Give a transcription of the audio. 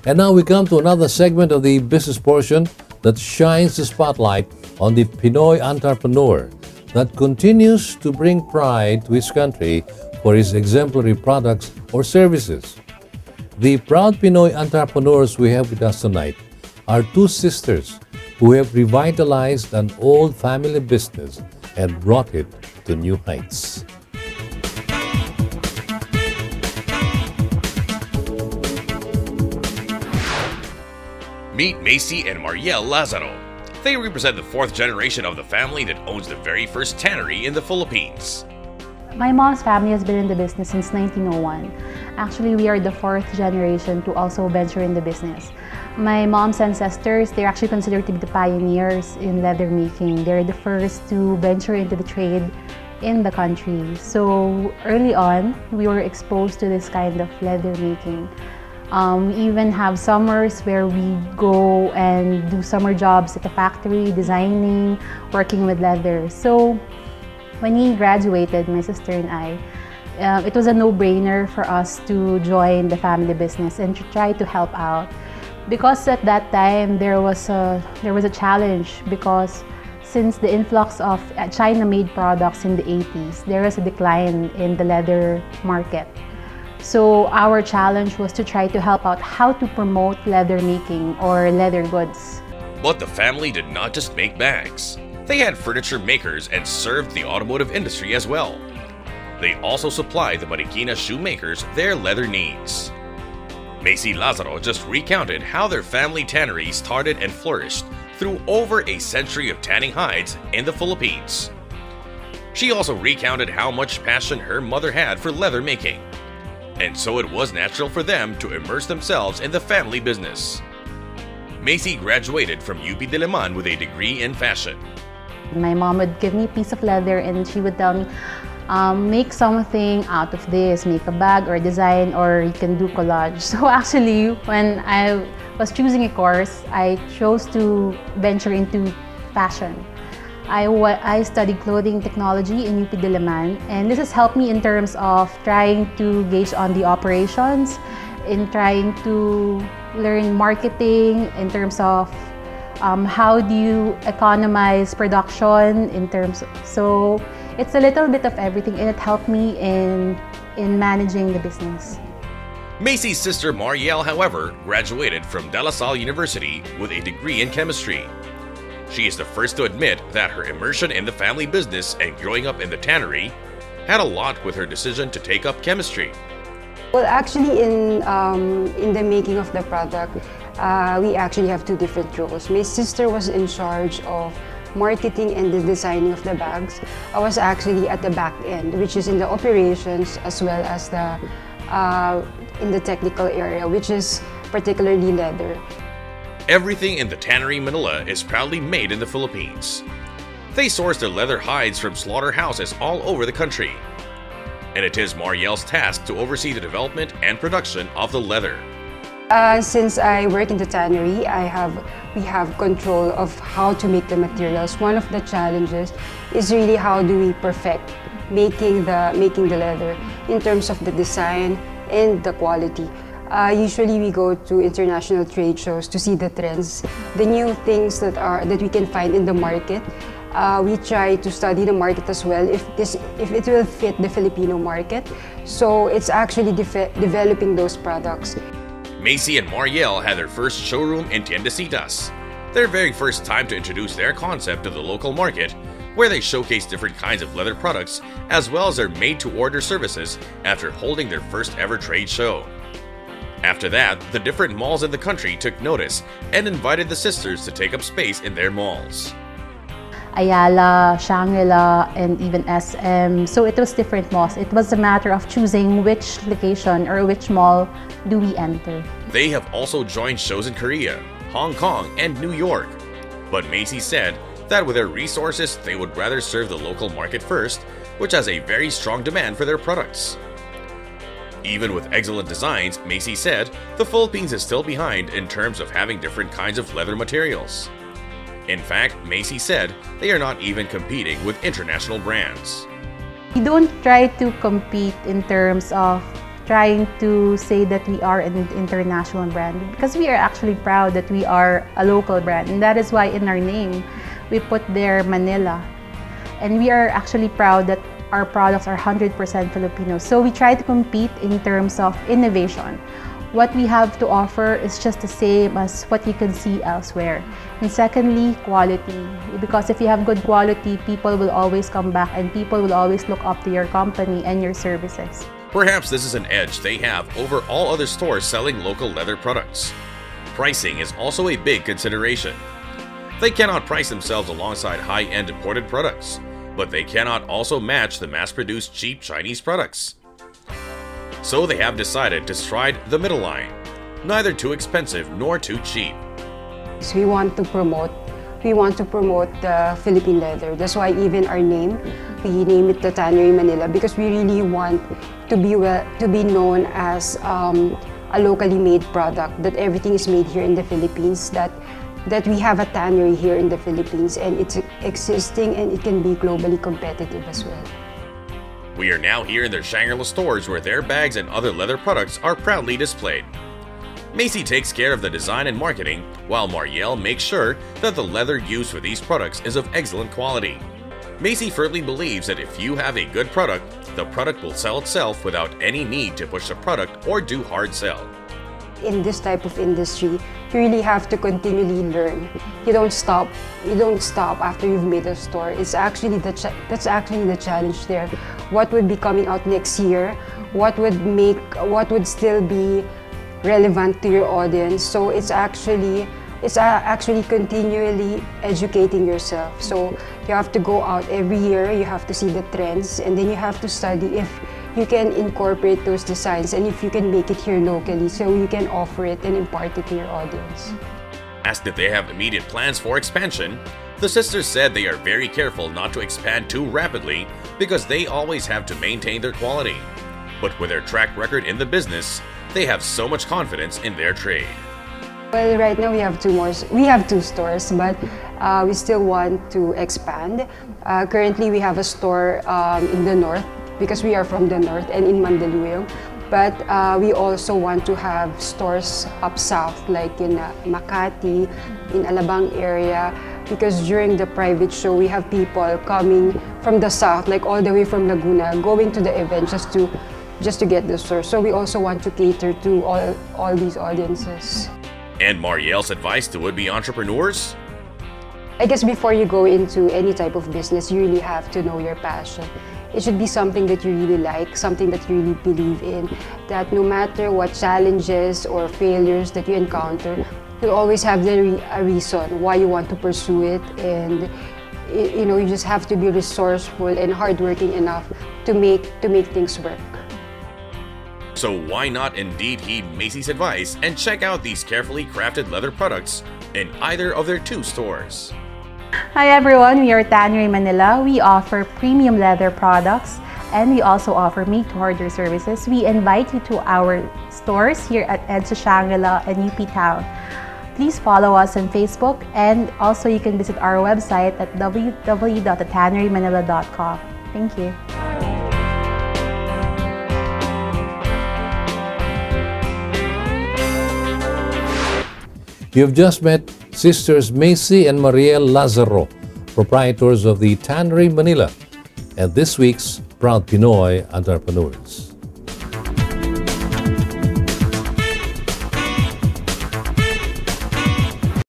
And now we come to another segment of the business portion that shines the spotlight on the Pinoy entrepreneur that continues to bring pride to his country for his exemplary products or services. The Proud Pinoy entrepreneurs we have with us tonight are two sisters who have revitalized an old family business and brought it to new heights. Meet Macy and Mariel Lazaro. They represent the fourth generation of the family that owns the very first tannery in the Philippines. My mom's family has been in the business since 1901. Actually, we are the fourth generation to also venture in the business. My mom's ancestors, they're actually considered to be the pioneers in leather making. They're the first to venture into the trade in the country. So early on, we were exposed to this kind of leather making. We even have summers where we go and do summer jobs at the factory, designing, working with leather. So when we graduated, my sister and I, it was a no-brainer for us to join the family business and to try to help out. Because at that time, there was a challenge because since the influx of China-made products in the 80s, there was a decline in the leather market. So our challenge was to try to help out how to promote leather making or leather goods. But the family did not just make bags. They had furniture makers and served the automotive industry as well. They also supplied the Marikina shoemakers their leather needs. Macy Lazaro just recounted how their family tannery started and flourished through over a century of tanning hides in the Philippines. She also recounted how much passion her mother had for leather making. And so it was natural for them to immerse themselves in the family business. Macy graduated from UP Diliman with a degree in fashion. My mom would give me a piece of leather and she would tell me, make something out of this, make a bag or design, or you can do collage. So actually, when I was choosing a course, I chose to venture into fashion. I studied clothing technology in UP Diliman, and this has helped me in terms of trying to gauge on the operations, in trying to learn marketing, in terms of how do you economize production, so it's a little bit of everything, and it helped me in managing the business. Macy's sister Mariel, however, graduated from De La Salle University with a degree in chemistry. She is the first to admit that her immersion in the family business and growing up in the tannery had a lot with her decision to take up chemistry. Well, actually, in the making of the product, we actually have two different roles. My sister was in charge of marketing and the designing of the bags. I was actually at the back end, which is in the operations as well as in the technical area, which is particularly leather. Everything in the Tannery Manila is proudly made in the Philippines. They source their leather hides from slaughterhouses all over the country. And it is Mariel's task to oversee the development and production of the leather. Since I work in the tannery, we have control of how to make the materials. One of the challenges is really how do we perfect making the leather in terms of the design and the quality. Usually we go to international trade shows to see the trends, the new things that we can find in the market. We try to study the market as well, if it will fit the Filipino market. So it's actually developing those products. Macy and Mariel had their first showroom in Tiendecitas, their very first time to introduce their concept to the local market, where they showcase different kinds of leather products as well as their made-to-order services after holding their first ever trade show. After that, the different malls in the country took notice and invited the sisters to take up space in their malls. Ayala, Shangri-La, and even SM. So it was different malls. It was a matter of choosing which location or which mall do we enter. They have also joined shows in Korea, Hong Kong, and New York. But Macy said that with their resources, they would rather serve the local market first, which has a very strong demand for their products. Even with excellent designs, Macy said, the Philippines is still behind in terms of having different kinds of leather materials. In fact, Macy said they are not even competing with international brands. We don't try to compete in terms of trying to say that we are an international brand, because we are actually proud that we are a local brand, and that is why in our name we put there Manila. And we are actually proud that our products are 100% Filipino. So we try to compete in terms of innovation. What we have to offer is just the same as what you can see elsewhere. And secondly, quality. Because if you have good quality, people will always come back and people will always look up to your company and your services. Perhaps this is an edge they have over all other stores selling local leather products. Pricing is also a big consideration. They cannot price themselves alongside high-end imported products, but they cannot also match the mass-produced cheap Chinese products. So they have decided to stride the middle line, neither too expensive nor too cheap. So we want to promote the Philippine leather. That's why even our name, we name it the Tannery Manila, because we really want to be known as a locally made product, that everything is made here in the Philippines, that we have a tannery here in the Philippines, and it's existing and it can be globally competitive as well. We are now here in their Shangri-La stores where their bags and other leather products are proudly displayed. Macy takes care of the design and marketing, while Mariel makes sure that the leather used for these products is of excellent quality. Macy firmly believes that if you have a good product, the product will sell itself without any need to push the product or do hard sell. In this type of industry, you really have to continually learn. You don't stop after you've made a store. It's actually that's actually the challenge there. What would be coming out next year? What would still be relevant to your audience? So it's actually continually educating yourself. So you have to go out every year, you have to see the trends, and then you have to study if you can incorporate those designs and if you can make it here locally so you can offer it and impart it to your audience. Asked if they have immediate plans for expansion, the sisters said they are very careful not to expand too rapidly because they always have to maintain their quality. But with their track record in the business, they have so much confidence in their trade. Well, right now we have two stores, but we still want to expand. Currently, we have a store in the north, because we are from the north, and in Mandaluyong. But we also want to have stores up south, like in Makati, in Alabang area, because during the private show, we have people coming from the south, like all the way from Laguna, going to the event just to get the store. So we also want to cater to all these audiences. And Mariel's advice to would-be entrepreneurs? I guess before you go into any type of business, you really have to know your passion. It should be something that you really like, something that you really believe in, that no matter what challenges or failures that you encounter, you'll always have a reason why you want to pursue it, and you just have to be resourceful and hardworking enough to make things work. So why not indeed heed Macy's advice and check out these carefully crafted leather products in either of their two stores. Hi everyone, we are Tannery Manila. We offer premium leather products and we also offer made-to-order services. We invite you to our stores here at EDSA Shangri-La and UP Town. Please follow us on Facebook, and also you can visit our website at www.thetannerymanila.com. Thank you. You've just met sisters Macy and Mariel Lazaro, proprietors of the Tannery Manila, and this week's Proud Pinoy Entrepreneurs.